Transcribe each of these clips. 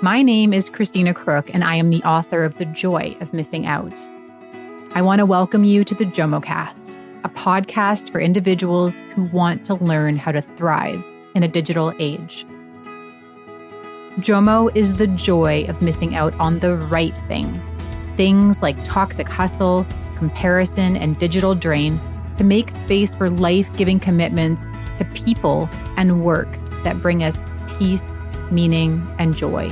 My name is Christina Crook, and I am the author of The Joy of Missing Out. I want to welcome you to the JOMOcast, a podcast for individuals who want to learn how to thrive in a digital age. JOMO is the joy of missing out on the right things. Things like toxic hustle, comparison, and digital drain, to make space for life-giving commitments to people and work that bring us peace, meaning, and joy.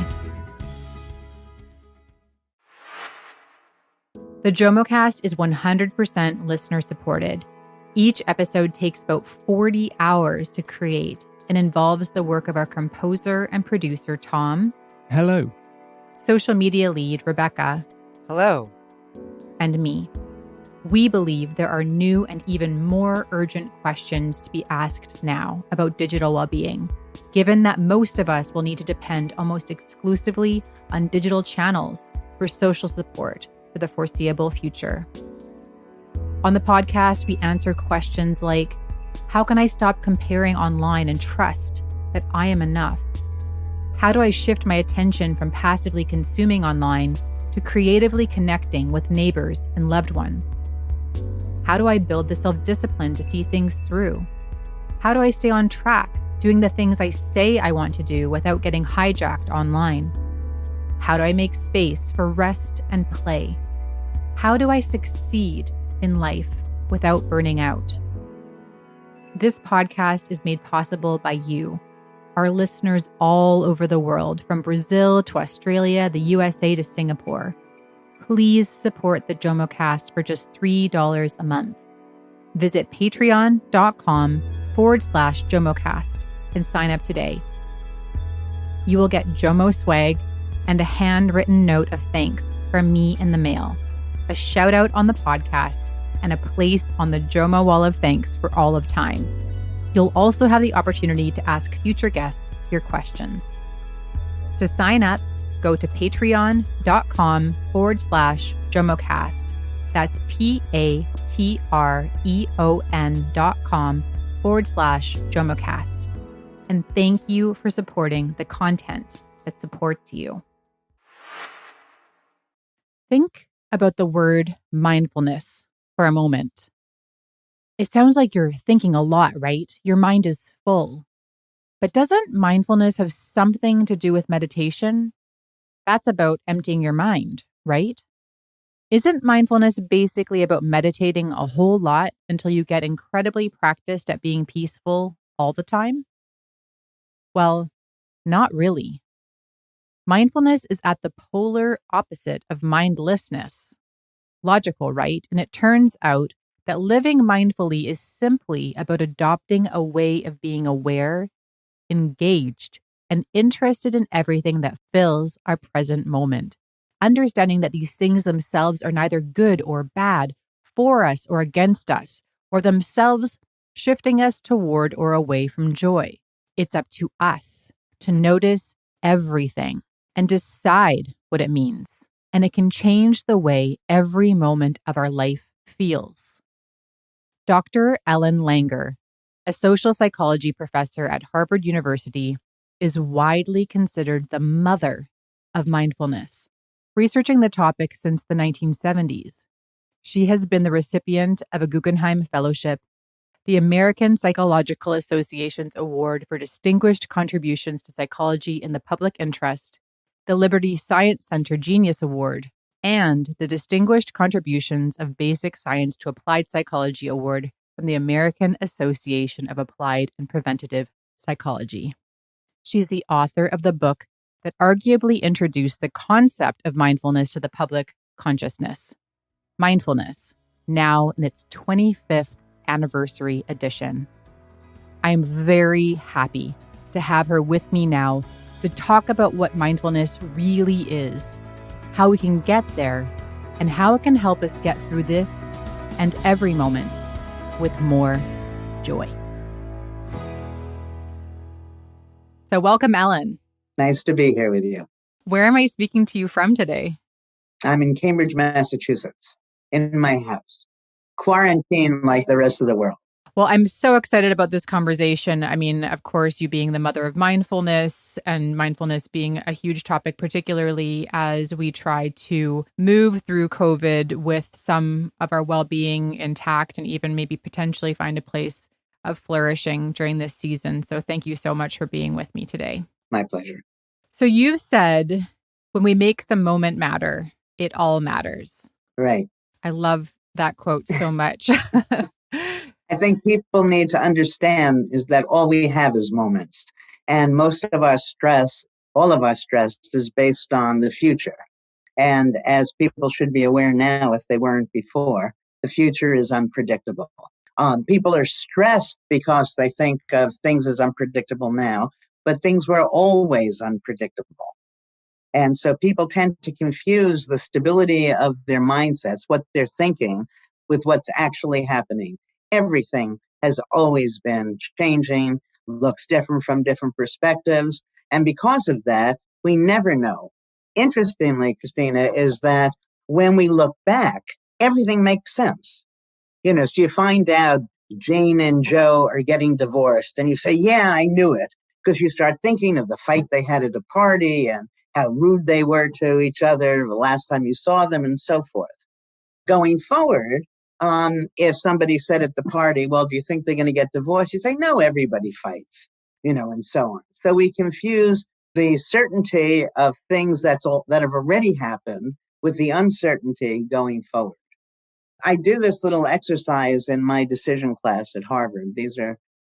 The JOMOcast is 100% listener supported. Each episode takes about 40 hours to create and involves the work of our composer and producer, Tom. Hello. Social media lead, Rebecca. Hello. And me. We believe there are new and even more urgent questions to be asked now about digital well-being, given that most of us will need to depend almost exclusively on digital channels for social support for the foreseeable future. On the podcast, we answer questions like, how can I stop comparing online and trust that I am enough? How do I shift my attention from passively consuming online to creatively connecting with neighbors and loved ones? How do I build the self-discipline to see things through? How do I stay on track, doing the things I say I want to do without getting hijacked online? How do I make space for rest and play? How do I succeed in life without burning out? This podcast is made possible by you, our listeners all over the world, from Brazil to Australia, the USA to Singapore. Please support the JOMOcast for just $3 a month. Visit patreon.com/JOMOcast and sign up today. You will get JOMO swag and a handwritten note of thanks from me in the mail, a shout out on the podcast, and a place on the JOMO wall of thanks for all of time. You'll also have the opportunity to ask future guests your questions. To sign up, go to patreon.com/JOMOcast. That's patreon.com/JOMOcast. And thank you for supporting the content that supports you. Think about the word mindfulness for a moment. It sounds like you're thinking a lot, right? Your mind is full. But doesn't mindfulness have something to do with meditation? That's about emptying your mind, right? Isn't mindfulness basically about meditating a whole lot until you get incredibly practiced at being peaceful all the time? Well, not really. Mindfulness is at the polar opposite of mindlessness. Logical, right? And it turns out that living mindfully is simply about adopting a way of being aware, engaged, and interested in everything that fills our present moment. Understanding that these things themselves are neither good or bad, for us or against us, or themselves shifting us toward or away from joy. It's up to us to notice everything and decide what it means. And it can change the way every moment of our life feels. Dr. Ellen Langer, a social psychology professor at Harvard University, is widely considered the mother of mindfulness, researching the topic since the 1970s. She has been the recipient of a Guggenheim Fellowship, the American Psychological Association's Award for Distinguished Contributions to Psychology in the Public Interest, the Liberty Science Center Genius Award, and the Distinguished Contributions of Basic Science to Applied Psychology Award from the American Association of Applied and Preventive Psychology. She's the author of the book that arguably introduced the concept of mindfulness to the public consciousness, Mindfulness, now in its 25th anniversary edition. I am very happy to have her with me now to talk about what mindfulness really is, how we can get there, and how it can help us get through this and every moment with more joy. So welcome, Ellen. Nice to be here with you. Where am I speaking to you from today? I'm in Cambridge, Massachusetts, in my house, quarantined like the rest of the world. Well, I'm so excited about this conversation. I mean, of course, you being the mother of mindfulness and mindfulness being a huge topic, particularly as we try to move through COVID with some of our well-being intact and even maybe potentially find a place of flourishing during this season. So thank you so much for being with me today. My pleasure. So you said, when we make the moment matter, it all matters. Right. I love that quote so much. I think people need to understand is that all we have is moments. And most of our stress, all of our stress is based on the future. And as people should be aware now, if they weren't before, the future is unpredictable. People are stressed because they think of things as unpredictable now, but things were always unpredictable. And so people tend to confuse the stability of their mindsets, what they're thinking, with what's actually happening. Everything has always been changing, looks different from different perspectives. And because of that, we never know. Interestingly, Christina, is that when we look back, everything makes sense. So you find out Jane and Joe are getting divorced, and you say, yeah, I knew it, because you start thinking of the fight they had at a party and how rude they were to each other the last time you saw them and so forth. Going forward, if somebody said at the party, well, do you think they're going to get divorced? You say, no, everybody fights, and so on. So we confuse the certainty of things that have already happened with the uncertainty going forward. I do this little exercise in my decision class at Harvard. This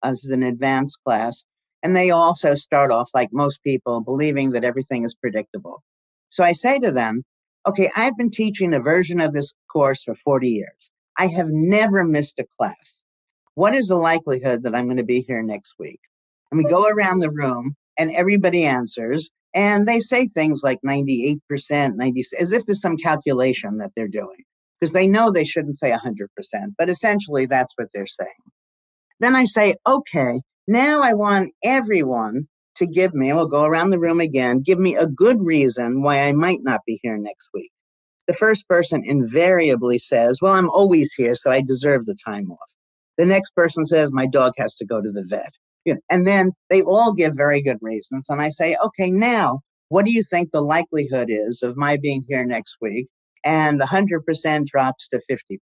is an advanced class, and they also start off, like most people, believing that everything is predictable. So I say to them, okay, I've been teaching a version of this course for 40 years. I have never missed a class. What is the likelihood that I'm going to be here next week? And we go around the room, and everybody answers, and they say things like 98%, 90%, as if there's some calculation that they're doing, because they know they shouldn't say 100%, but essentially that's what they're saying. Then I say, okay, now I want everyone to give me, we'll go around the room again, give me a good reason why I might not be here next week. The first person invariably says, well, I'm always here, so I deserve the time off. The next person says, my dog has to go to the vet. And then they all give very good reasons. And I say, okay, now, what do you think the likelihood is of my being here next week? And the 100% drops to 50%.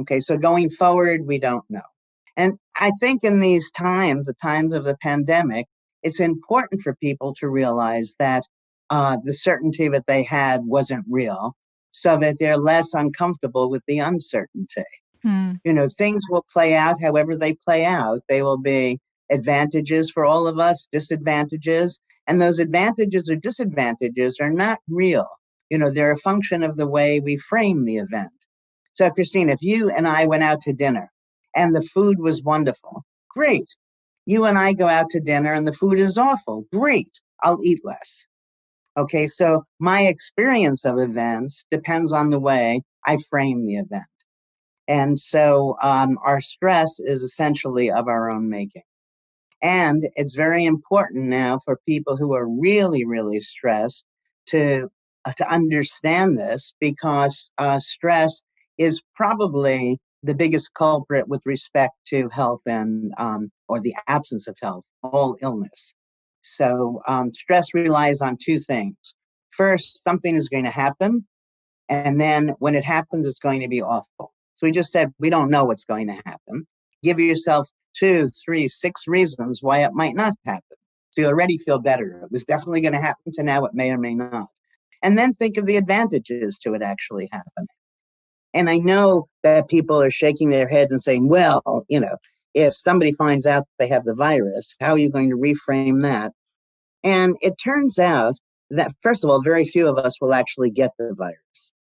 Okay, so going forward, we don't know. And I think in these times, the times of the pandemic, it's important for people to realize that the certainty that they had wasn't real, so that they're less uncomfortable with the uncertainty. Things will play out however they play out. They will be advantages for all of us, disadvantages, and those advantages or disadvantages are not real. They're a function of the way we frame the event. So, Christine, if you and I went out to dinner and the food was wonderful, great. You and I go out to dinner and the food is awful, great. I'll eat less. Okay, so my experience of events depends on the way I frame the event. And so our stress is essentially of our own making. And it's very important now for people who are really, really stressed to understand this, because stress is probably the biggest culprit with respect to health and or the absence of health, all illness. So stress relies on two things. First, something is going to happen. And then when it happens, it's going to be awful. So we just said, we don't know what's going to happen. Give yourself 2, 3, 6 reasons why it might not happen. So you already feel better. It was definitely going to happen, to now it may or may not. And then think of the advantages to it actually happening. And I know that people are shaking their heads and saying, well, if somebody finds out they have the virus, how are you going to reframe that? And it turns out that, first of all, very few of us will actually get the virus.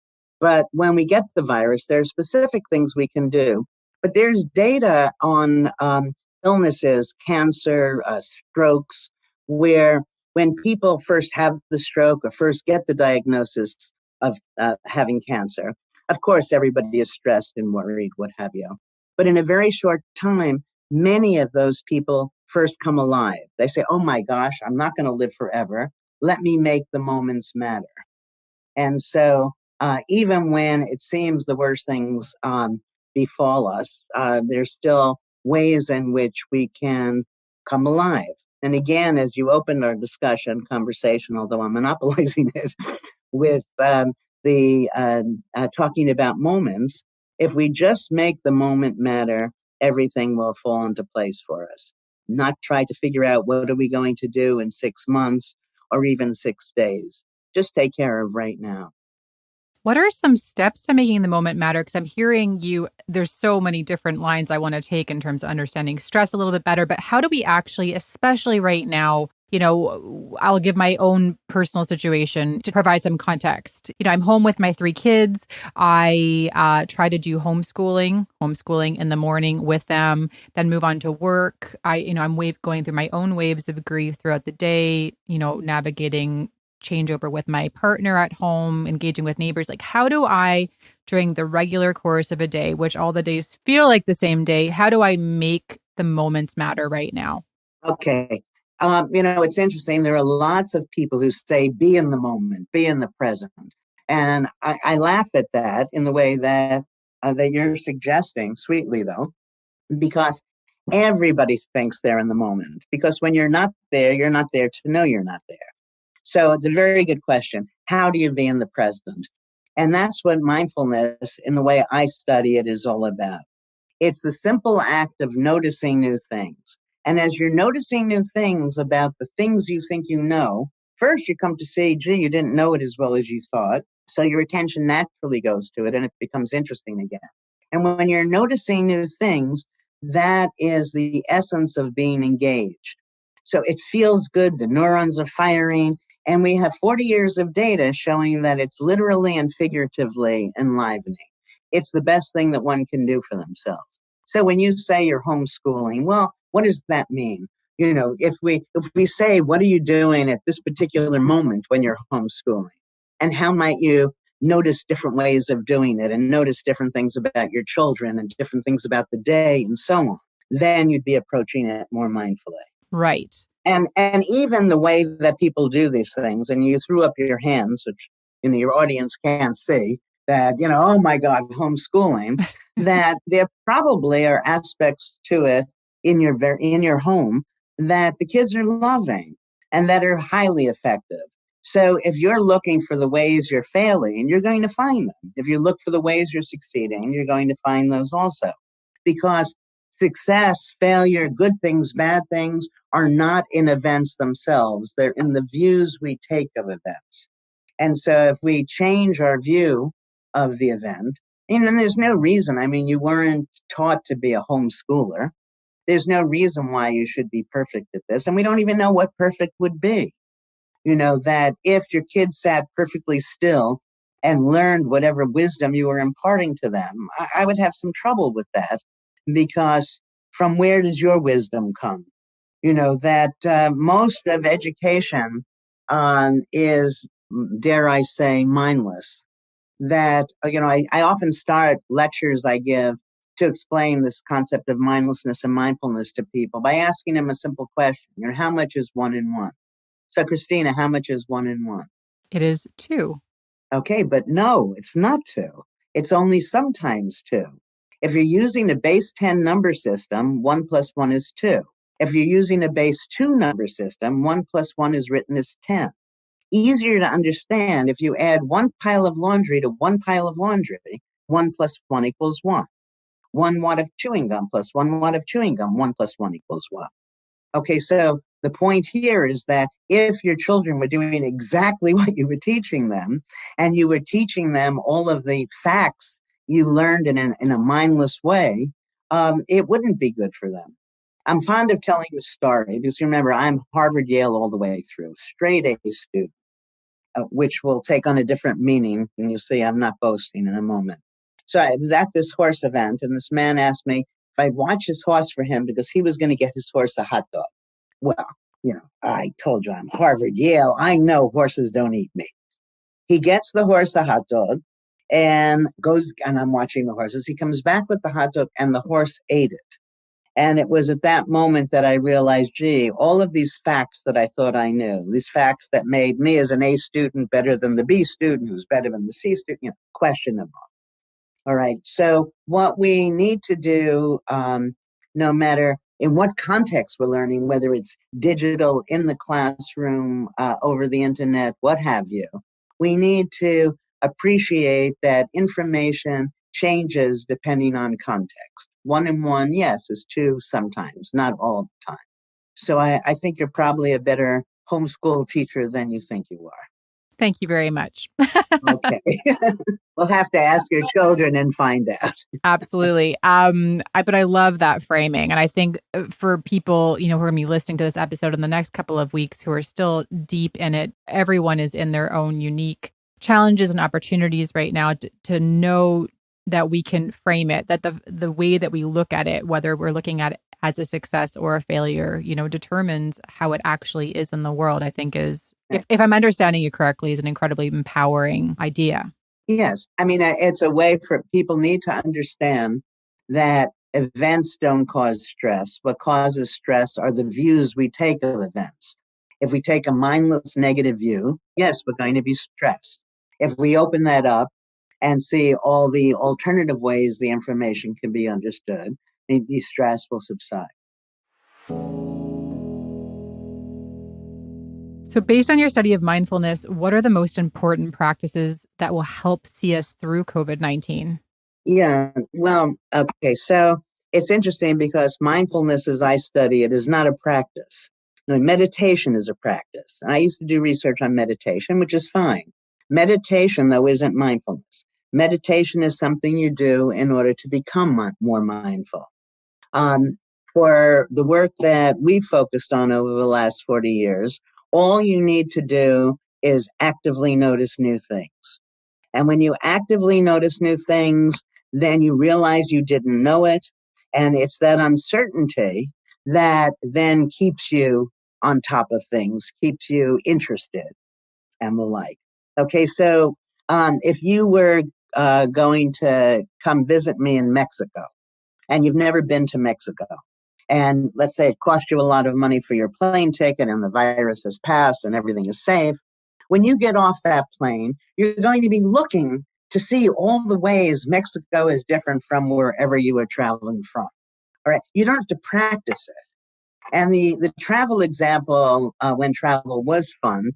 But when we get the virus, there are specific things we can do. But there's data on illnesses, cancer, strokes, where when people first have the stroke or first get the diagnosis of having cancer, of course, everybody is stressed and worried, what have you. But in a very short time, many of those people first come alive. They say, oh my gosh, I'm not going to live forever. Let me make the moments matter. And so even when it seems the worst thing's befall us, there's still ways in which we can come alive. And again, as you opened our conversation, although I'm monopolizing it, with the talking about moments, if we just make the moment matter, everything will fall into place for us. Not try to figure out what are we going to do in 6 months or even 6 days. Just take care of right now. What are some steps to making the moment matter? Because I'm hearing you, there's so many different lines I want to take in terms of understanding stress a little bit better, but how do we actually, especially right now, I'll give my own personal situation to provide some context. I'm home with my 3 kids. I try to do homeschooling in the morning with them, then move on to work. I'm going through my own waves of grief throughout the day, navigating changeover with my partner at home, engaging with neighbors. Like, how do I, during the regular course of a day, which all the days feel like the same day, how do I make the moments matter right now? Okay. It's interesting. There are lots of people who say, be in the moment, be in the present. And I laugh at that in the way that you're suggesting, sweetly though, because everybody thinks they're in the moment. Because when you're not there to know you're not there. So it's a very good question. How do you be in the present? And that's what mindfulness, in the way I study it, is all about. It's the simple act of noticing new things. And as you're noticing new things about the things you think you know, first you come to see, gee, you didn't know it as well as you thought. So your attention naturally goes to it and it becomes interesting again. And when you're noticing new things, that is the essence of being engaged. So it feels good. The neurons are firing. And we have 40 years of data showing that it's literally and figuratively enlivening. It's the best thing that one can do for themselves. So when you say you're homeschooling, well, what does that mean? If we say, what are you doing at this particular moment when you're homeschooling? And how might you notice different ways of doing it and notice different things about your children and different things about the day and so on? Then you'd be approaching it more mindfully. Right. And even the way that people do these things, and you threw up your hands, which your audience can't see, that, oh my God, homeschooling, that there probably are aspects to it in your home that the kids are loving and that are highly effective. So if you're looking for the ways you're failing, you're going to find them. If you look for the ways you're succeeding, you're going to find those also. Because success, failure, good things, bad things are not in events themselves. They're in the views we take of events. And so if we change our view of the event, and there's no reason, you weren't taught to be a homeschooler. There's no reason why you should be perfect at this. And we don't even know what perfect would be. That if your kids sat perfectly still and learned whatever wisdom you were imparting to them, I would have some trouble with that, because from where does your wisdom come? That most of education is, dare I say, mindless. That, I often start lectures I give to explain this concept of mindlessness and mindfulness to people by asking them a simple question, how much is 1 and 1? So, Christina, how much is 1 and 1? It is 2. Okay, but no, it's not 2. It's only sometimes 2. If you're using a base 10 number system, 1 plus 1 is 2. If you're using a base 2 number system, 1 plus 1 is written as 10. Easier to understand, if you add 1 pile of laundry to 1 pile of laundry, 1 plus 1 equals 1. 1 wad of chewing gum plus 1 wad of chewing gum, 1 plus 1 equals 1. Okay, so the point here is that if your children were doing exactly what you were teaching them, and you were teaching them all of the facts you learned in a mindless way, it wouldn't be good for them. I'm fond of telling the story because, remember, I'm Harvard, Yale all the way through, straight A student, which will take on a different meaning, and you'll see I'm not boasting in a moment. So I was at this horse event, and this man asked me if I'd watch his horse for him because he was going to get his horse a hot dog. Well, I told you I'm Harvard, Yale. I know horses don't eat meat. He gets the horse a hot dog and goes, and I'm watching the horses. He comes back with the hot dog and the horse ate it. And it was at that moment that I realized, gee, all of these facts that I thought I knew, these facts that made me as an A student better than the B student, who's better than the C student, questionable. All right. So what we need to do, no matter in what context we're learning, whether it's digital, in the classroom, over the internet, what have you, we need to appreciate that information changes depending on context. 1 and 1, yes, is 2 sometimes, not all the time. So I think you're probably a better homeschool teacher than you think you are. Thank you very much. Okay. We'll have to ask your children and find out. Absolutely. But I love that framing. And I think for people, who are going to be listening to this episode in the next couple of weeks who are still deep in it, everyone is in their own unique challenges and opportunities right now to know that we can frame it, that the way that we look at it, whether we're looking at it as a success or a failure, determines how it actually is in the world, I think is, if I'm understanding you correctly, is an incredibly empowering idea. Yes. I mean, it's a way for people need to understand that events don't cause stress. What causes stress are the views we take of events. If we take a mindless negative view, yes, we're going to be stressed. If we open that up and see all the alternative ways the information can be understood, the stress will subside. So based on your study of mindfulness, what are the most important practices that will help see us through COVID-19? Yeah, well, okay, so it's interesting because mindfulness, as I study it, is not a practice. Meditation is a practice. I used to do research on meditation, which is fine. Meditation, though, isn't mindfulness. Meditation is something you do in order to become more mindful. For the work that we've focused on over the last 40 years, all you need to do is actively notice new things. And when you actively notice new things, then you realize you didn't know it. And it's that uncertainty that then keeps you on top of things, keeps you interested and the like. Okay, so if you were going to come visit me in Mexico and you've never been to Mexico, and let's say it cost you a lot of money for your plane ticket and the virus has passed and everything is safe, when you get off that plane, you're going to be looking to see all the ways Mexico is different from wherever you were traveling from. All right, you don't have to practice it. And the travel example, when travel was fun,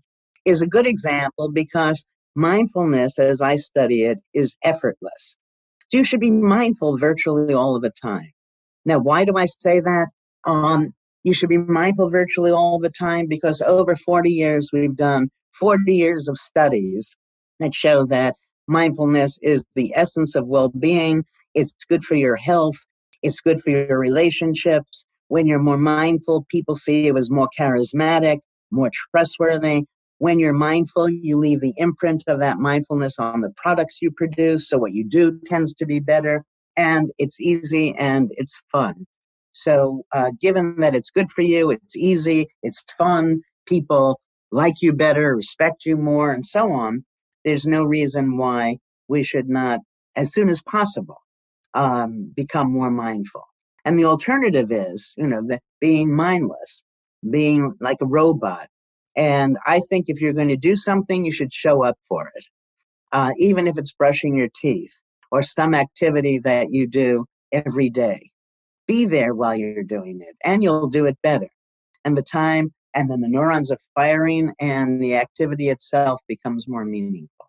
is a good example because mindfulness, as I study it, is effortless. So you should be mindful virtually all of the time. Now, why do I say that? You should be mindful virtually all the time because over 40 years, we've done 40 years of studies that show that mindfulness is the essence of well-being. It's good for your health. It's good for your relationships. When you're more mindful, people see you as more charismatic, more trustworthy. When you're mindful, you leave the imprint of that mindfulness on the products you produce. So what you do tends to be better. And it's easy and it's fun. So given that it's good for you, it's easy, it's fun, people like you better, respect you more, and so on, there's no reason why we should not, as soon as possible, become more mindful. And the alternative is, being mindless, being like a robot. And I think if you're going to do something, you should show up for it, even if it's brushing your teeth or some activity that you do every day. Be there while you're doing it, and you'll do it better. And then the neurons are firing, and the activity itself becomes more meaningful.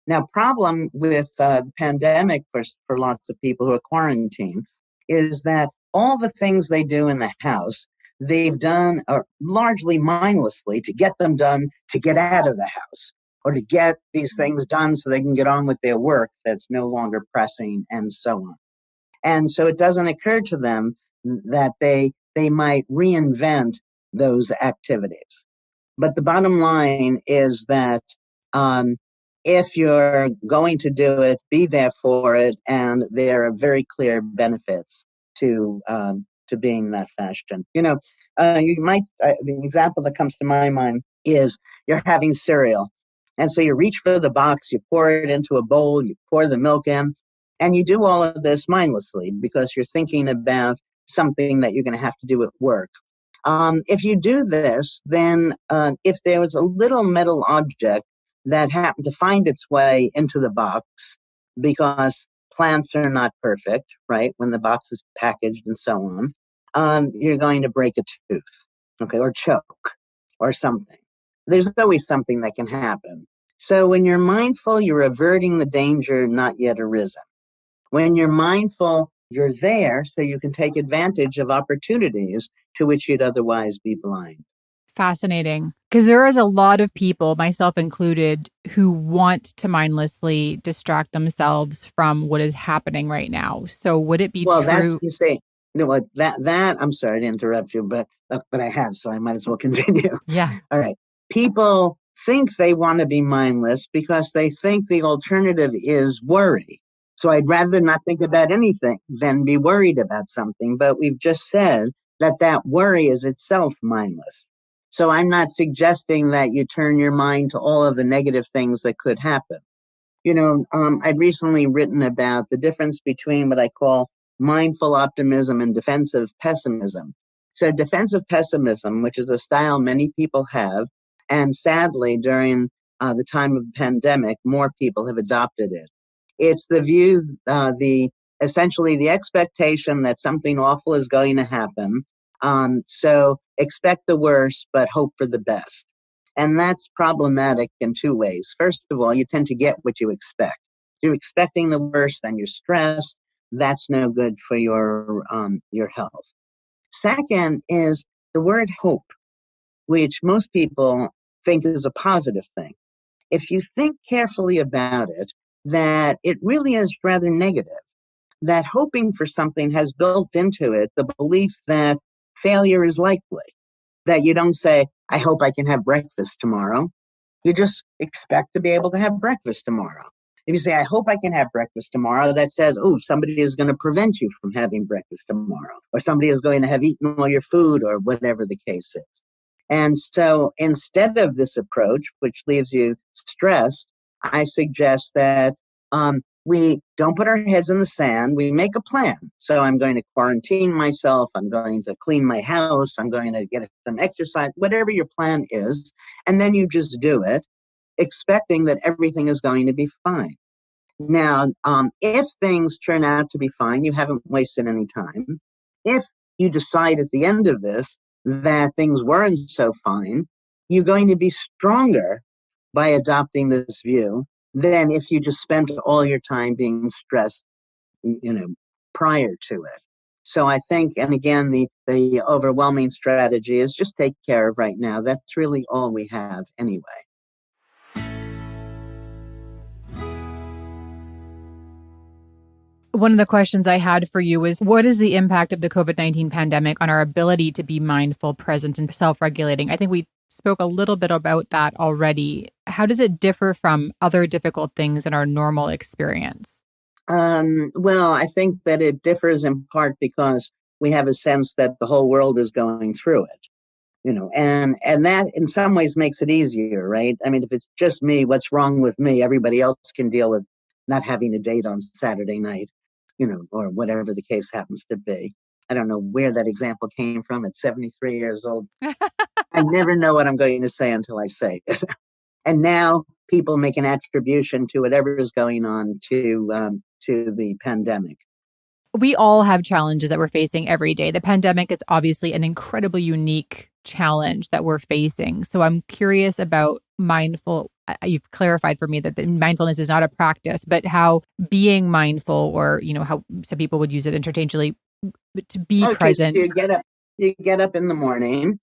Now, problem with the pandemic for lots of people who are quarantined is that all the things they do in the house, they've done largely mindlessly to get them done to get out of the house or to get these things done so they can get on with their work that's no longer pressing and so on. And so it doesn't occur to them that they might reinvent those activities. But the bottom line is that if you're going to do it, be there for it, and there are very clear benefits to being that fashion. You might the example that comes to my mind is you're having cereal, and so you reach for the box, you pour it into a bowl, you pour the milk in, and you do all of this mindlessly because you're thinking about something that you're going to have to do at work. If you do this, then if there was a little metal object that happened to find its way into the box because plants are not perfect, right? When the box is packaged and so on, you're going to break a tooth, okay, or choke or something. There's always something that can happen. So when you're mindful, you're averting the danger not yet arisen. When you're mindful, you're there so you can take advantage of opportunities to which you'd otherwise be blind. Fascinating. Because there is a lot of people, myself included, who want to mindlessly distract themselves from what is happening right now. So would it be Well, that's, true? you say, you know what, that I'm sorry to interrupt you, but I have, so I might as well continue. Yeah. All right. People think they want to be mindless because they think the alternative is worry. So I'd rather not think about anything than be worried about something. But we've just said that worry is itself mindless. So I'm not suggesting that you turn your mind to all of the negative things that could happen. I'd recently written about the difference between what I call mindful optimism and defensive pessimism. So defensive pessimism, which is a style many people have, and sadly during the time of the pandemic, more people have adopted it. It's the view, essentially the expectation that something awful is going to happen. So expect the worst, but hope for the best. And that's problematic in two ways. First of all, you tend to get what you expect. If you're expecting the worst, then you're stressed. That's no good for your health. Second is the word hope, which most people think is a positive thing. If you think carefully about it, that it really is rather negative. That hoping for something has built into it the belief that failure is likely. That you don't say, I hope I can have breakfast tomorrow. You just expect to be able to have breakfast tomorrow. If you say, I hope I can have breakfast tomorrow, that says, oh, somebody is going to prevent you from having breakfast tomorrow, or somebody is going to have eaten all your food, or whatever the case is. And so instead of this approach, which leaves you stressed, I suggest that we don't put our heads in the sand. We make a plan. So I'm going to quarantine myself. I'm going to clean my house. I'm going to get some exercise, whatever your plan is. And then you just do it, expecting that everything is going to be fine. Now, if things turn out to be fine, you haven't wasted any time. If you decide at the end of this that things weren't so fine, you're going to be stronger by adopting this view than if you just spent all your time being stressed, prior to it. So I think, and again, the overwhelming strategy is just take care of right now. That's really all we have anyway. One of the questions I had for you was, what is the impact of the COVID-19 pandemic on our ability to be mindful, present, and self-regulating? I think we spoke a little bit about that already. How does it differ from other difficult things in our normal experience? Well, I think that it differs in part because we have a sense that the whole world is going through it. And that in some ways makes it easier, right? I mean, if it's just me, what's wrong with me? Everybody else can deal with not having a date on Saturday night, or whatever the case happens to be. I don't know where that example came from at 73 years old. I never know what I'm going to say until I say it. And now people make an attribution to whatever is going on to the pandemic. We all have challenges that we're facing every day. The pandemic is obviously an incredibly unique challenge that we're facing. So I'm curious about mindful. You've clarified for me that the mindfulness is not a practice, but how being mindful, or how some people would use it interchangeably, to be present. So you get up in the morning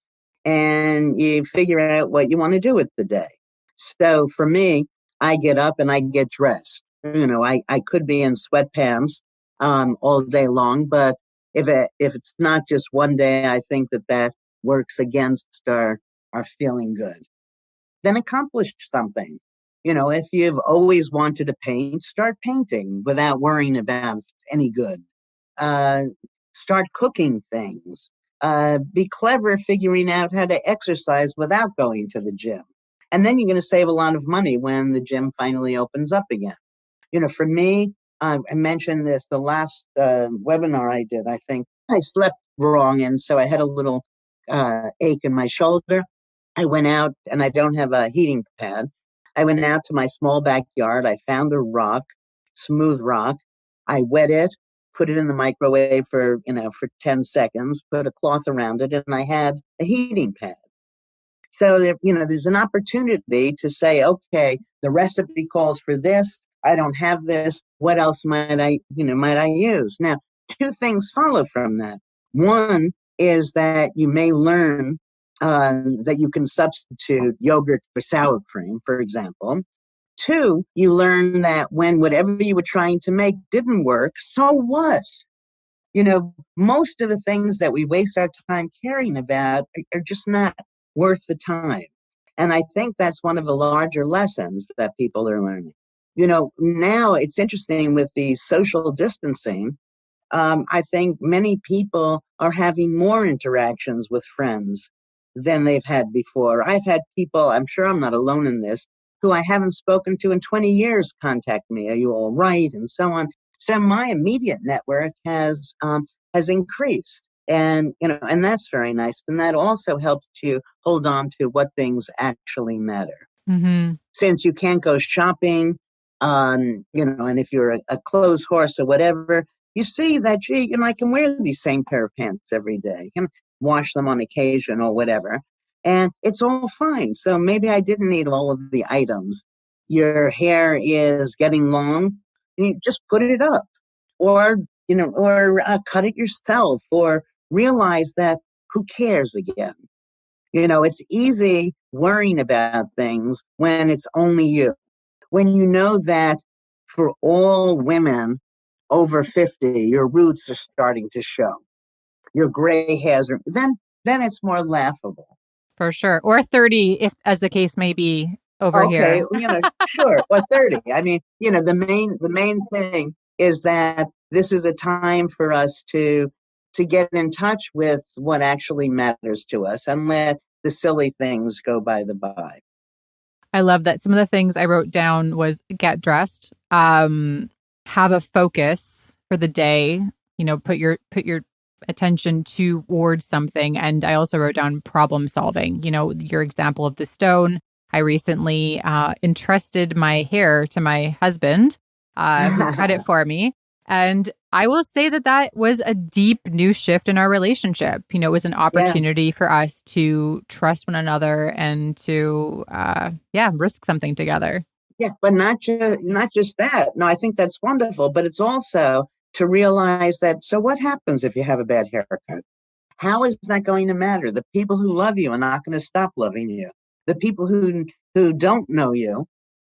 and you figure out what you want to do with the day. So for me, I get up and I get dressed. I could be in sweatpants all day long, but if it's not just one day, I think that works against our feeling good. Then accomplish something. If you've always wanted to paint, start painting without worrying about if it's any good. Start cooking things. Be clever figuring out how to exercise without going to the gym. And then you're going to save a lot of money when the gym finally opens up again. For me, I mentioned this the last webinar I did. I think I slept wrong, and so I had a little ache in my shoulder. I went out, and I don't have a heating pad. I went out to my small backyard. I found a rock, smooth rock. I wet it, put it in the microwave for 10 seconds, put a cloth around it, and I had a heating pad. So there's an opportunity to say, okay, the recipe calls for this. I don't have this. What else might I use? Now, two things follow from that. One is that you may learn that you can substitute yogurt for sour cream, for example. Two, you learn that when whatever you were trying to make didn't work, so what? Most of the things that we waste our time caring about are just not worth the time. And I think that's one of the larger lessons that people are learning. Now it's interesting with the social distancing. I think many people are having more interactions with friends than they've had before. I've had people, I'm sure I'm not alone in this, who I haven't spoken to in 20 years contact me. Are you all right? And so on. So my immediate network has increased. And that's very nice. And that also helps you hold on to what things actually matter. Mm-hmm. Since you can't go shopping, and if you're a clothes horse or whatever, you see that, I can wear these same pair of pants every day, wash them on occasion or whatever. And it's all fine. So maybe I didn't need all of the items. Your hair is getting long, you just put it up, or cut it yourself, or realize that who cares again. It's easy worrying about things when it's only you. When you know that for all women over 50, your roots are starting to show, your gray hairs are, then it's more laughable. For sure. Or 30, if as the case may be over here. Okay, sure, or 30. I mean, the main thing is that this is a time for us to get in touch with what actually matters to us and let the silly things go by the by. I love that. Some of the things I wrote down was get dressed, have a focus for the day, put your attention towards something. And I also wrote down problem solving, your example of the stone. I recently entrusted my hair to my husband, who cut it for me. And I will say that was a deep new shift in our relationship. It was an opportunity for us to trust one another and to, risk something together. Yeah, but not just that. No, I think that's wonderful. But it's also to realize that, so what happens if you have a bad haircut? How is that going to matter? The people who love you are not going to stop loving you. The people who don't know you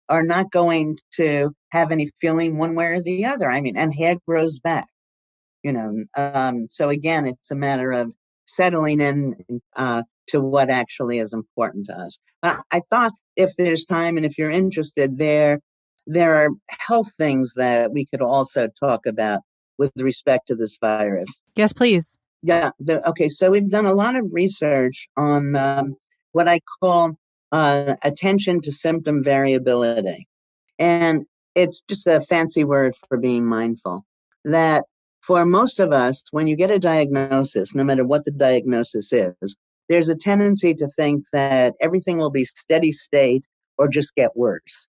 are not going to have any feeling one way or the other. I mean, and hair grows back, So again, it's a matter of settling in to what actually is important to us. I thought if there's time and if you're interested, there are health things that we could also talk about with respect to this virus. Yes, please. Yeah. Okay. So we've done a lot of research on what I call attention to symptom variability. And it's just a fancy word for being mindful. That for most of us, when you get a diagnosis, no matter what the diagnosis is, there's a tendency to think that everything will be steady state or just get worse.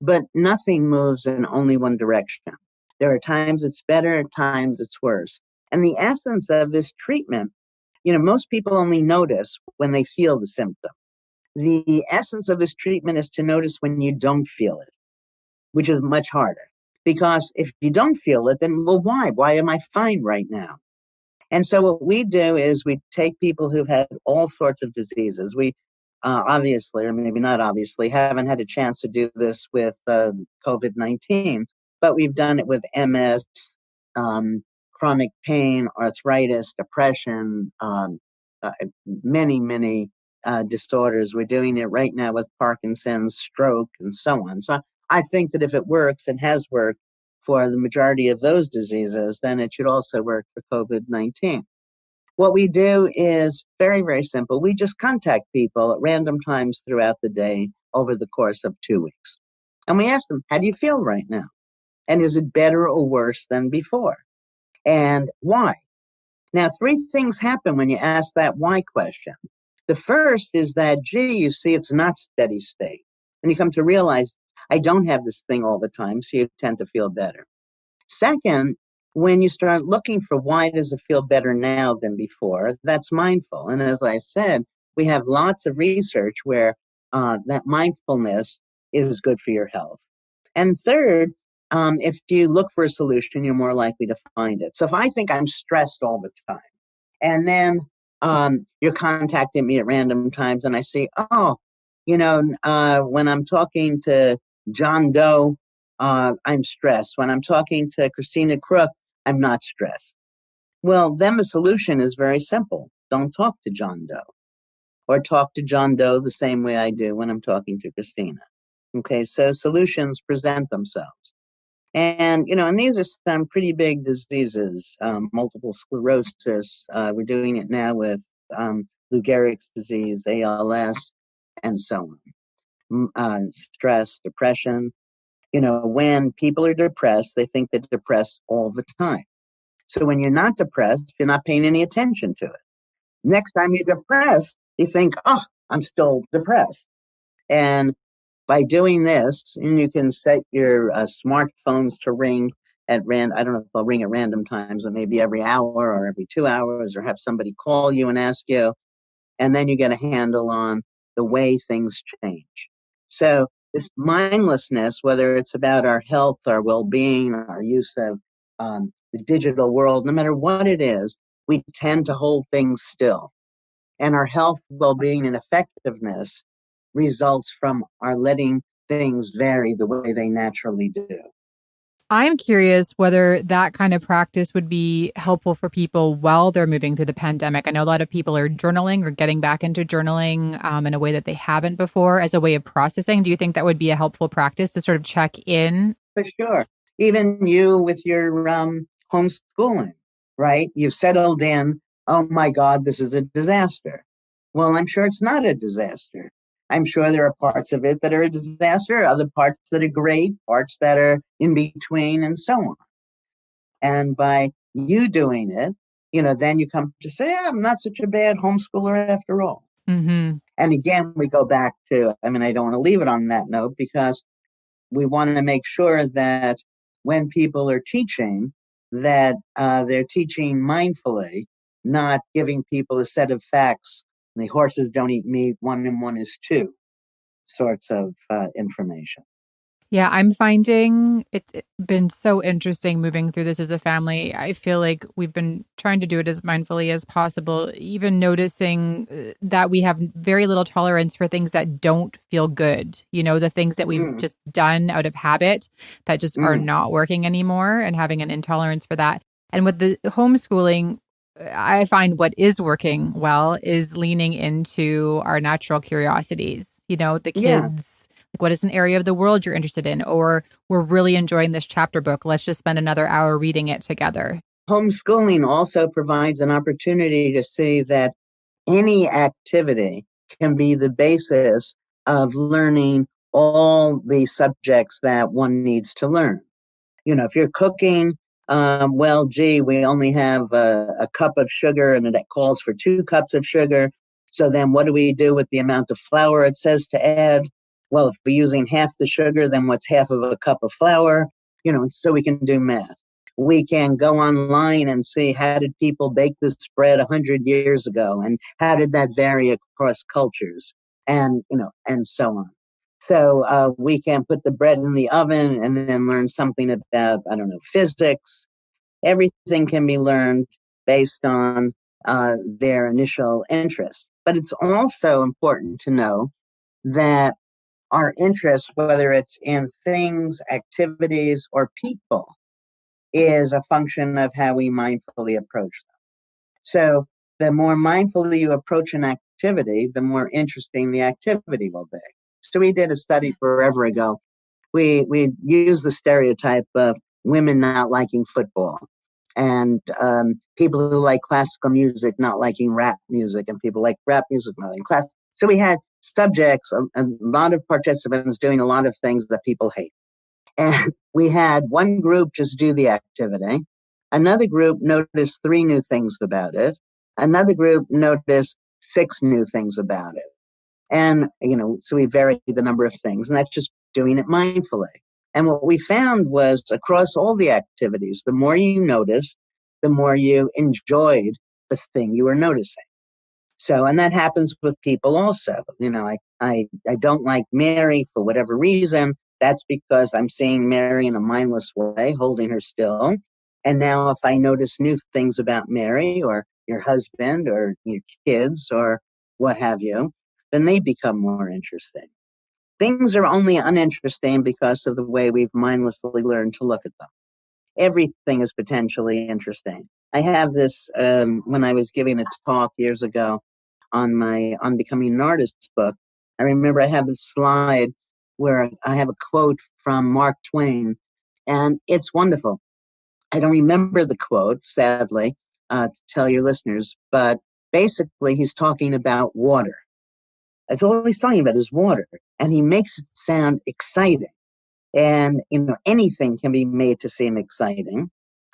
But nothing moves in only one direction. There are times it's better, times it's worse. And the essence of this treatment, most people only notice when they feel the symptom. The essence of this treatment is to notice when you don't feel it, which is much harder. Because if you don't feel it, then, well, why? Why am I fine right now? And so what we do is we take people who've had all sorts of diseases. We obviously, or maybe not obviously, haven't had a chance to do this with COVID-19, but we've done it with MS, chronic pain, arthritis, depression, many, many disorders. We're doing it right now with Parkinson's, stroke, and so on. So I think that if it works and has worked for the majority of those diseases, then it should also work for COVID-19. What we do is very, very simple. We just contact people at random times throughout the day over the course of 2 weeks. And we ask them, how do you feel right now? And is it better or worse than before? And why? Now, three things happen when you ask that why question. The first is that, you see, it's not steady state. And you come to realize, I don't have this thing all the time, so you tend to feel better. Second, when you start looking for why does it feel better now than before, that's mindful. And as I said, we have lots of research where that mindfulness is good for your health. And third, if you look for a solution, you're more likely to find it. So if I think I'm stressed all the time, and then you're contacting me at random times, and I see, oh, when I'm talking to John Doe, I'm stressed. When I'm talking to Christina Crook, I'm not stressed. Well, then the solution is very simple. Don't talk to John Doe, or talk to John Doe the same way I do when I'm talking to Christina. Okay, so solutions present themselves. And these are some pretty big diseases, multiple sclerosis. We're doing it now with Lou Gehrig's disease, ALS, and so on. Stress, depression. When people are depressed, they think they're depressed all the time. So when you're not depressed, you're not paying any attention to it. Next time you're depressed, you think, oh, I'm still depressed. And by doing this, and you can set your smartphones to ring at I don't know if they'll ring at random times, but maybe every hour or every 2 hours, or have somebody call you and ask you, and then you get a handle on the way things change. So this mindlessness, whether it's about our health, our well-being, our use of the digital world, no matter what it is, we tend to hold things still. And our health, well-being, and effectiveness results from our letting things vary the way they naturally do. I'm curious whether that kind of practice would be helpful for people while they're moving through the pandemic. I know a lot of people are journaling or getting back into journaling in a way that they haven't before as a way of processing. Do you think that would be a helpful practice to sort of check in? For sure. Even you with your homeschooling, right? You've settled in, oh my God, this is a disaster. Well, I'm sure it's not a disaster. I'm sure there are parts of it that are a disaster, other parts that are great, parts that are in between, and so on. And by you doing it, then you come to say, I'm not such a bad homeschooler after all. Mm-hmm. And again, we go back to, I don't want to leave it on that note, because we want to make sure that when people are teaching, that they're teaching mindfully, not giving people a set of facts. The horses don't eat meat, 1 and 1 is 2 sorts of information. Yeah, I'm finding it's been so interesting moving through this as a family. I feel like we've been trying to do it as mindfully as possible, even noticing that we have very little tolerance for things that don't feel good. The things that we've just done out of habit that just are not working anymore, and having an intolerance for that. And with the homeschooling, I find what is working well is leaning into our natural curiosities. The kids, like, what is an area of the world you're interested in? Or we're really enjoying this chapter book. Let's just spend another hour reading it together. Homeschooling also provides an opportunity to see that any activity can be the basis of learning all the subjects that one needs to learn. If you're cooking, we only have a cup of sugar and it calls for 2 cups of sugar. So then what do we do with the amount of flour it says to add? Well, if we're using half the sugar, then what's half of a cup of flour? So we can do math. We can go online and see, how did people bake this bread 100 years ago? And how did that vary across cultures? And so on. So we can put the bread in the oven and then learn something about, physics. Everything can be learned based on their initial interest. But it's also important to know that our interest, whether it's in things, activities, or people, is a function of how we mindfully approach them. So the more mindfully you approach an activity, the more interesting the activity will be. So we did a study forever ago. We used the stereotype of women not liking football, and people who like classical music not liking rap music, and people like rap music not liking class. So we had subjects, a lot of participants doing a lot of things that people hate. And we had one group just do the activity. Another group noticed 3 new things about it. Another group noticed 6 new things about it. And, so we vary the number of things, and that's just doing it mindfully. And what we found was across all the activities, the more you noticed, the more you enjoyed the thing you were noticing. So, and that happens with people also. I don't like Mary for whatever reason. That's because I'm seeing Mary in a mindless way, holding her still. And now if I notice new things about Mary or your husband or your kids or what have you, then they become more interesting. Things are only uninteresting because of the way we've mindlessly learned to look at them. Everything is potentially interesting. I have this, when I was giving a talk years ago on Becoming an Artist book, I remember I have this slide where I have a quote from Mark Twain, and it's wonderful. I don't remember the quote, sadly, to tell your listeners, but basically he's talking about water. That's all he's talking about is water, and he makes it sound exciting. And, anything can be made to seem exciting.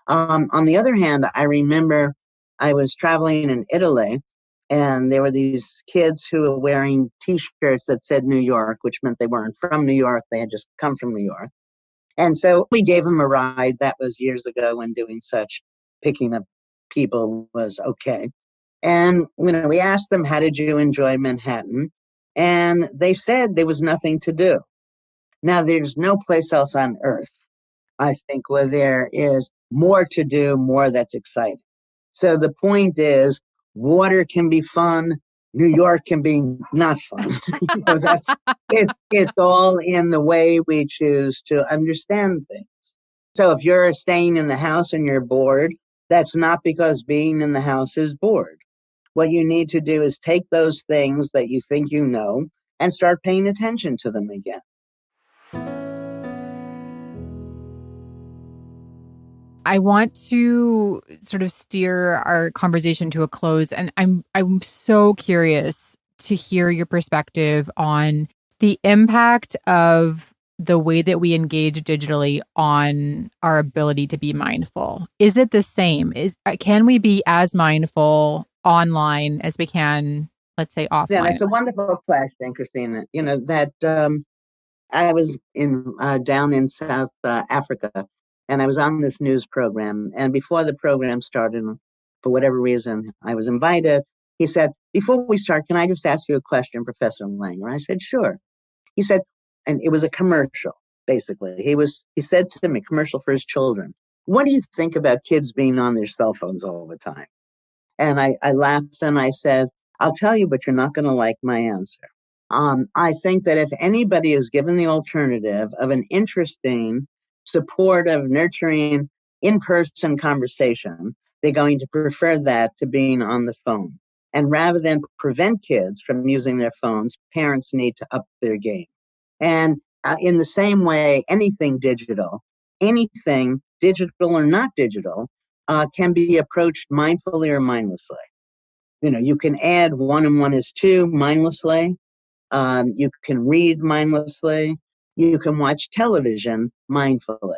On the other hand, I remember I was traveling in Italy, and there were these kids who were wearing T-shirts that said New York, which meant they weren't from New York. They had just come from New York. And so we gave them a ride. That was years ago when doing such picking up people was okay. And, we asked them, how did you enjoy Manhattan? And they said there was nothing to do. Now, there's no place else on earth, I think, where there is more to do, more that's exciting. So the point is, water can be fun. New York can be not fun. It's all in the way we choose to understand things. So if you're staying in the house and you're bored, that's not because being in the house is bored. What you need to do is take those things that you think you know and start paying attention to them again. I want to sort of steer our conversation to a close, and I'm so curious to hear your perspective on the impact of the way that we engage digitally on our ability to be mindful. Is it the same? Can we be as mindful online as we can, let's say, offline? Yeah, that's a wonderful question, Christina. I was down in South Africa, and I was on this news program. And before the program started, for whatever reason, I was invited. He said, "Before we start, can I just ask you a question, Professor Langer?" I said, "Sure." He said, and it was a commercial, basically. He said to me, commercial for his children, "What do you think about kids being on their cell phones all the time?" And I laughed and I said, "I'll tell you, but you're not going to like my answer." I think that if anybody is given the alternative of an interesting, supportive, nurturing, in-person conversation, they're going to prefer that to being on the phone. And rather than prevent kids from using their phones, parents need to up their game. And in the same way, anything digital or not digital, can be approached mindfully or mindlessly. You can add 1 and 1 is 2 mindlessly. You can read mindlessly. You can watch television mindfully.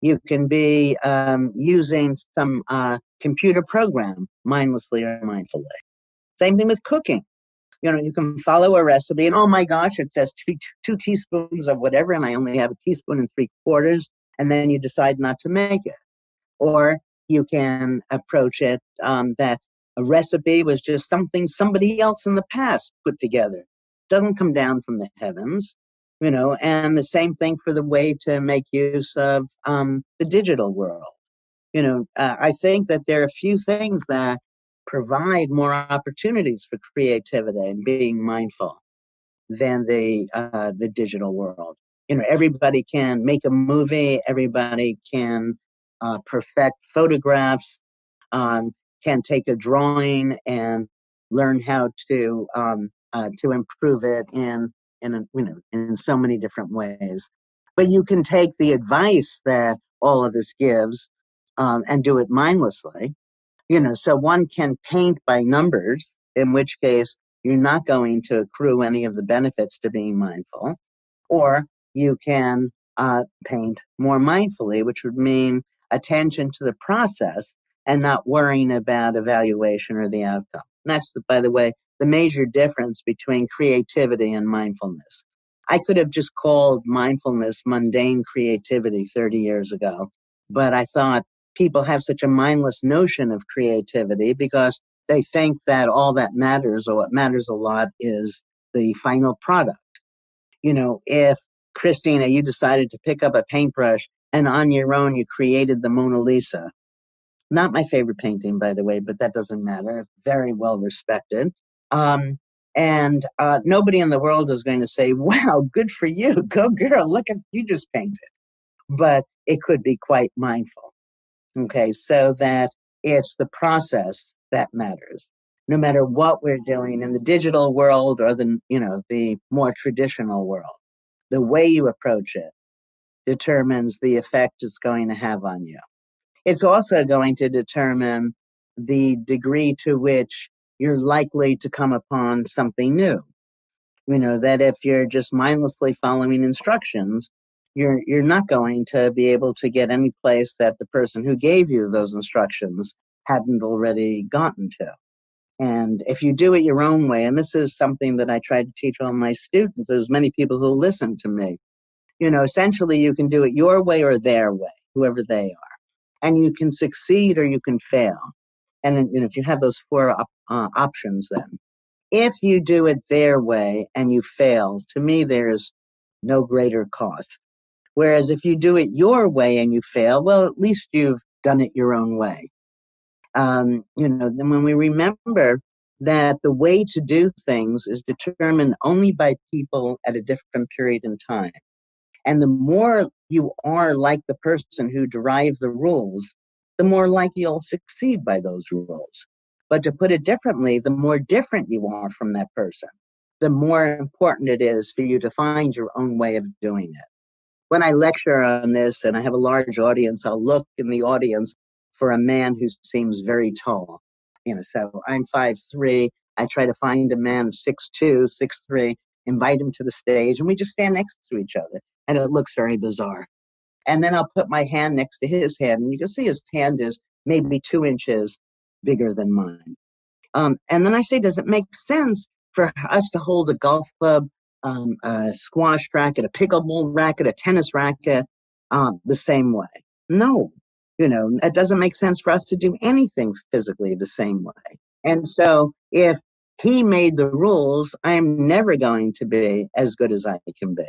You can be using some computer program mindlessly or mindfully. Same thing with cooking. You can follow a recipe and, oh my gosh, it says two teaspoons of whatever, and I only have a teaspoon and 3/4, and then you decide not to make it. Or you can approach it that a recipe was just something somebody else in the past put together. Doesn't come down from the heavens, and the same thing for the way to make use of the digital world. I think that there are a few things that provide more opportunities for creativity and being mindful than the digital world. Everybody can make a movie. Everybody can perfect photographs. Can take a drawing and learn how to improve it in so many different ways. But you can take the advice that all of this gives and do it mindlessly. So one can paint by numbers, in which case you're not going to accrue any of the benefits to being mindful, or you can paint more mindfully, which would mean attention to the process and not worrying about evaluation or the outcome. And that's, by the way, the major difference between creativity and mindfulness. I could have just called mindfulness mundane creativity 30 years ago, but I thought people have such a mindless notion of creativity because they think that all that matters, or what matters a lot, is the final product. If Christina, you decided to pick up a paintbrush and on your own you created the Mona Lisa. Not my favorite painting, by the way, but that doesn't matter. Very well respected. And nobody in the world is going to say, wow, good for you. Go girl, look at you just painted. But it could be quite mindful. Okay, so that it's the process that matters. No matter what we're doing in the digital world or the more traditional world, the way you approach it determines the effect it's going to have on you. It's also going to determine the degree to which you're likely to come upon something new. That if you're just mindlessly following instructions, you're not going to be able to get any place that the person who gave you those instructions hadn't already gotten to. And if you do it your own way, and this is something that I try to teach all my students, there's many people who listen to me. Essentially you can do it your way or their way, whoever they are. And you can succeed or you can fail. And if you have those four options, then if you do it their way and you fail, to me, there's no greater cost. Whereas if you do it your way and you fail, well, at least you've done it your own way. Then when we remember that the way to do things is determined only by people at a different period in time. And the more you are like the person who derived the rules, the more likely you'll succeed by those rules. But to put it differently, the more different you are from that person, the more important it is for you to find your own way of doing it. When I lecture on this and I have a large audience, I'll look in the audience for a man who seems very tall. So I'm 5'3". I try to find a man 6'2", 6'3", invite him to the stage, and we just stand next to each other. And it looks very bizarre. And then I'll put my hand next to his hand, and you can see his hand is maybe 2 inches bigger than mine. And then I say, does it make sense for us to hold a golf club, a squash racket, a pickleball racket, a tennis racket the same way? No. It doesn't make sense for us to do anything physically the same way. And so if he made the rules, I'm never going to be as good as I can be.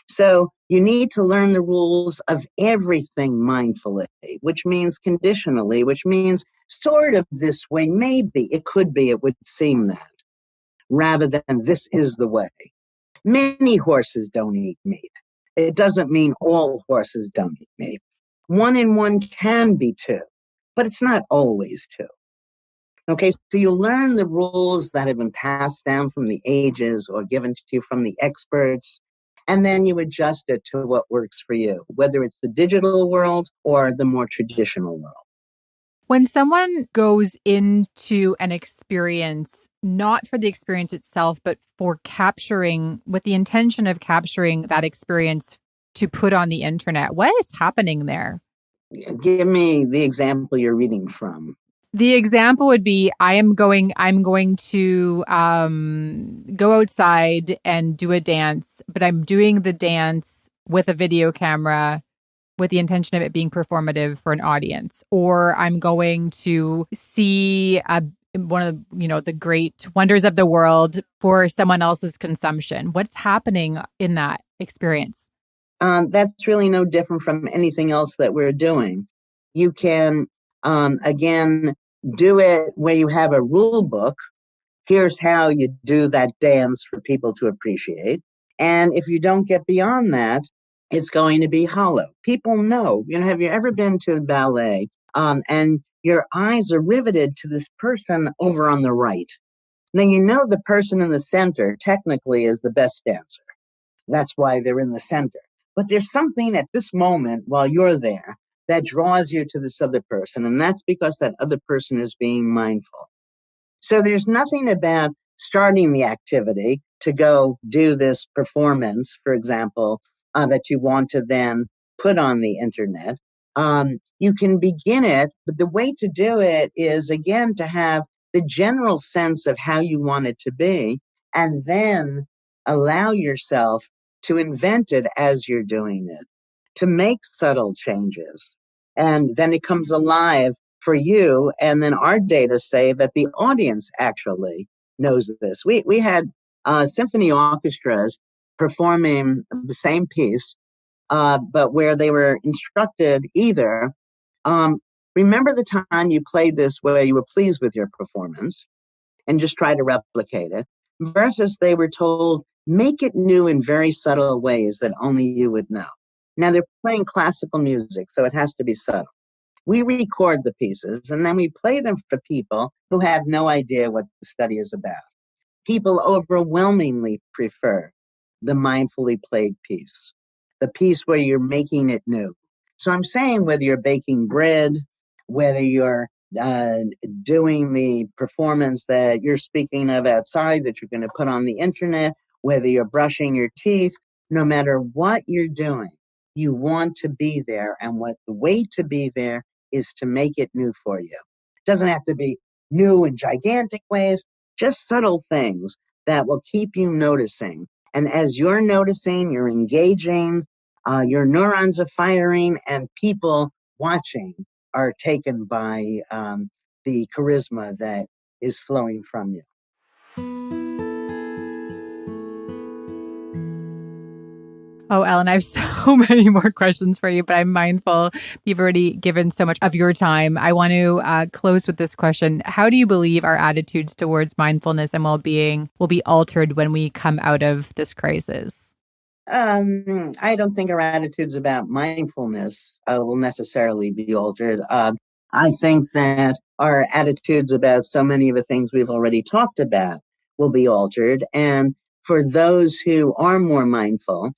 So you need to learn the rules of everything mindfully, which means conditionally, which means sort of this way, maybe it could be, it would seem that, rather than this is the way. Many horses don't eat meat. It doesn't mean all horses don't eat meat. 1 and 1 can be 2, but it's not always 2. Okay, so you learn the rules that have been passed down from the ages or given to you from the experts, and then you adjust it to what works for you, whether it's the digital world or the more traditional world. When someone goes into an experience, not for the experience itself, but for with the intention of capturing that experience to put on the internet, what is happening there? Give me the example you're reading from. The example would be, I'm going to go outside and do a dance, but I'm doing the dance with a video camera with the intention of it being performative for an audience. Or I'm going to see one of the great wonders of the world for someone else's consumption. What's happening in that experience? That's really no different from anything else that we're doing. You can, again, do it where you have a rule book. Here's how you do that dance for people to appreciate. And if you don't get beyond that, it's going to be hollow. People know. Have you ever been to ballet and your eyes are riveted to this person over on the right? Now, the person in the center technically is the best dancer. That's why they're in the center. But there's something at this moment while you're there that draws you to this other person. And that's because that other person is being mindful. So there's nothing about starting the activity to go do this performance, for example, that you want to then put on the internet. You can begin it, but the way to do it is, again, to have the general sense of how you want it to be, and then allow yourself to invent it as you're doing it, to make subtle changes. And then it comes alive for you. And then our data say that the audience actually knows this. We had symphony orchestras performing the same piece, but where they were instructed either, remember the time you played this where you were pleased with your performance and just try to replicate it, versus they were told, make it new in very subtle ways that only you would know. Now they're playing classical music, so it has to be subtle. We record the pieces and then we play them for people who have no idea what the study is about. People overwhelmingly prefer the mindfully played piece, the piece where you're making it new. So I'm saying whether you're baking bread, whether you're doing the performance that you're speaking of outside that you're going to put on the internet, whether you're brushing your teeth, no matter what you're doing, you want to be there. And what the way to be there is to make it new for you. It doesn't have to be new in gigantic ways, just subtle things that will keep you noticing. And as you're noticing, you're engaging, your neurons are firing, and people watching are taken by the charisma that is flowing from you. Oh, Ellen, I have so many more questions for you, but I'm mindful you've already given so much of your time. I want to close with this question. How do you believe our attitudes towards mindfulness and well-being will be altered when we come out of this crisis? I don't think our attitudes about mindfulness will necessarily be altered. I think that our attitudes about so many of the things we've already talked about will be altered. And for those who are more mindful,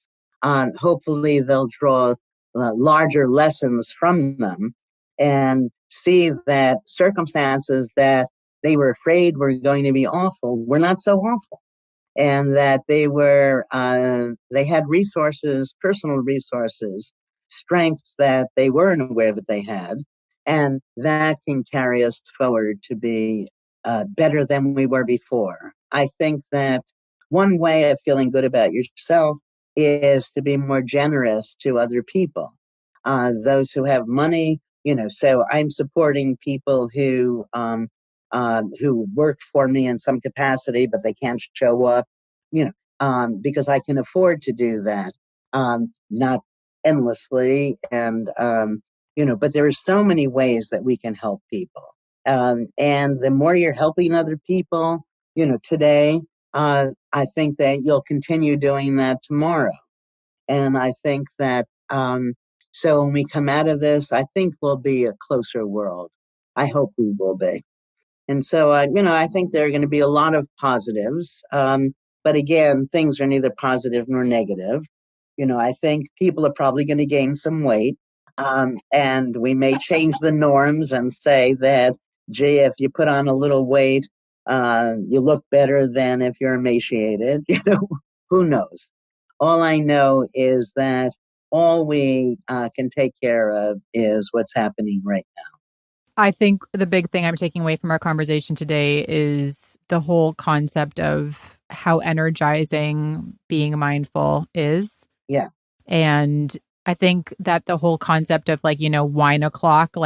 hopefully they'll draw larger lessons from them and see that circumstances that they were afraid were going to be awful were not so awful. And that they had resources, personal resources, strengths that they weren't aware that they had. And that can carry us forward to be better than we were before. I think that one way of feeling good about yourself is to be more generous to other people. Those who have money, so I'm supporting people who work for me in some capacity, but they can't show up, because I can afford to do that, not endlessly. And, but there are so many ways that we can help people. And the more you're helping other people, today, I think that you'll continue doing that tomorrow. And I think that, so when we come out of this, I think we'll be a closer world. I hope we will be. And so, I think there are going to be a lot of positives. But again, things are neither positive nor negative. I think people are probably going to gain some weight. And we may change the norms and say that, gee, if you put on a little weight, you look better than if you're emaciated. Who knows? All I know is that all we can take care of is what's happening right now. I think the big thing I'm taking away from our conversation today is the whole concept of how energizing being mindful is. Yeah. And I think that the whole concept of wine o'clock,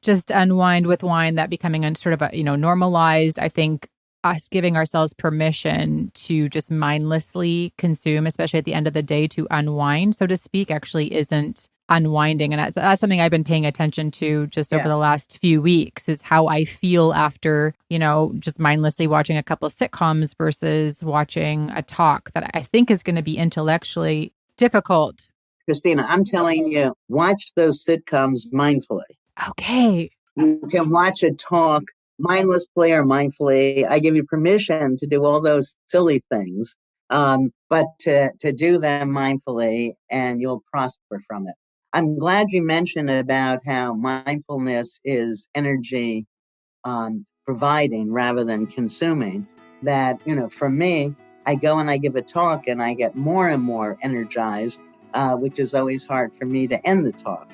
just unwind with wine, that becoming sort of normalized. I think us giving ourselves permission to just mindlessly consume, especially at the end of the day, to unwind, so to speak, actually isn't unwinding. And that's something I've been paying attention to just over the last few weeks, is how I feel after, just mindlessly watching a couple of sitcoms versus watching a talk that I think is going to be intellectually difficult. Christina, I'm telling you, watch those sitcoms mindfully. Okay. You can watch a talk mindlessly or mindfully. I give you permission to do all those silly things, but to do them mindfully, and you'll prosper from it. I'm glad you mentioned about how mindfulness is energy providing rather than consuming. That, for me, I go and I give a talk and I get more and more energized, which is always hard for me to end the talk.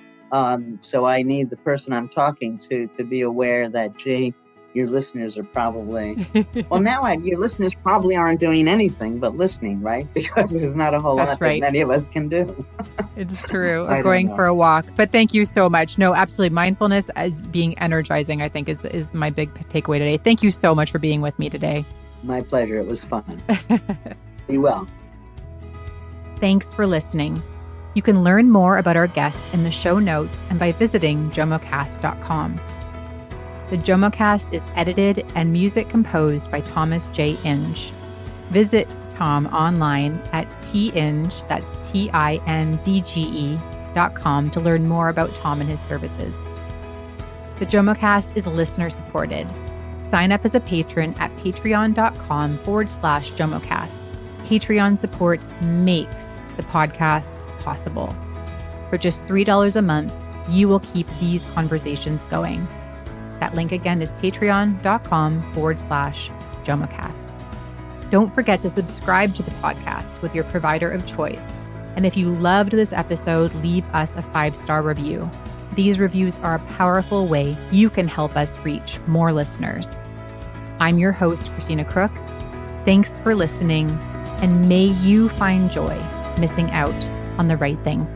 So I need the person I'm talking to be aware that, gee, your listeners are probably, your listeners probably aren't doing anything but listening, right? Because there's not a whole lot that many of us can do. It's true. Or going for a walk. But thank you so much. No, absolutely. Mindfulness as being energizing, I think, is my big takeaway today. Thank you so much for being with me today. My pleasure. It was fun. Be well. Thanks for listening. You can learn more about our guests in the show notes and by visiting JOMOcast.com. The JOMOcast is edited and music composed by Thomas J. Inge. Visit Tom online at tinge, that's TINDGE.com to learn more about Tom and his services. The JOMOcast is listener supported. Sign up as a patron at patreon.com/JOMOcast. Patreon support makes the podcast possible. For just $3 a month, you will keep these conversations going. That link again is patreon.com/JOMOcast. Don't forget to subscribe to the podcast with your provider of choice. And if you loved this episode, leave us a 5-star review. These reviews are a powerful way you can help us reach more listeners. I'm your host, Christina Crook. Thanks for listening, and may you find joy missing out on the right things.